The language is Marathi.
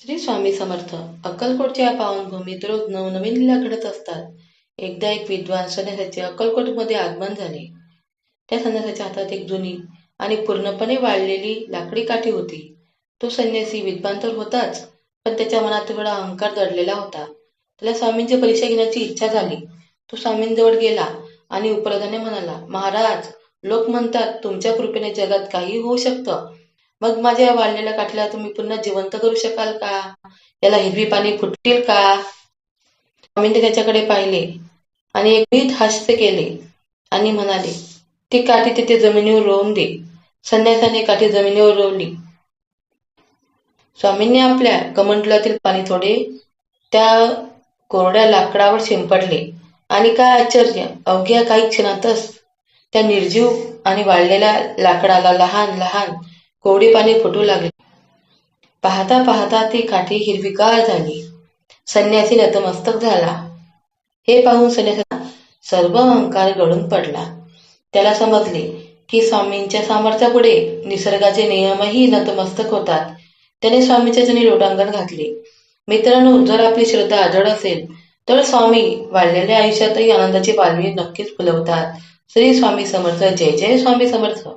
श्री स्वामी समर्थ. अक्कलकोटच्या पावनभूमीत रोज नवनवीन लीला घडत असतात. एकदा एक विद्वान संन्यासाचे अक्कलकोटमध्ये आगमन झाले. त्या संन्यासाच्या हातात एक जुनी आणि पूर्णपणे वाळलेली लाकडी काठी होती. तो संन्यासी विद्वान तर होताच, पण त्याच्या मनात थोडा अहंकार दडलेला होता. त्याला स्वामींची परीक्षा घेण्याची इच्छा झाली. तो स्वामींजवळ गेला आणि उपरोधाने म्हणाला, महाराज, लोक म्हणतात तुमच्या कृपेने जगात काही होऊ शकतं. मग माझ्या या वाळलेल्या काठीला तुम्ही पुन्हा जिवंत करू शकाल का? याला हिरवी पाने फुटतील का? स्वामींनी त्याच्याकडे पाहिले आणि एक मीठ हास्य केले आणि म्हणाले, ती काठी तिथे जमिनीवर रोवून दे. संन्यासाने काठी जमिनीवर रोवली. स्वामींनी आपल्या कमंडलातील पाणी थोडे त्या कोरड्या लाकडावर शिंपडले आणि काय आश्चर्य, अवघ्या काही क्षणातच त्या निर्जीव आणि वाळलेल्या लाकडाला लहान लहान कोवडी पाने फुटू लागली. पाहता पाहता ती काठी हिरवीगार झाली. संन्यासी नतमस्तक झाला. हे पाहून संन्यासाचा सर्व अहंकार गळून पडला. त्याला समजले की स्वामींच्या सामर्थ्यापुढे निसर्गाचे नियमही नतमस्तक होतात. त्याने स्वामींच्या चरणी लोटांगण घातले. मित्रांनो, जर आपली श्रद्धा अजड असेल तर स्वामी वाढलेल्या आयुष्यातही आनंदाची पालवी नक्कीच फुलवतात. श्री स्वामी समर्थ. जय जय स्वामी समर्थ.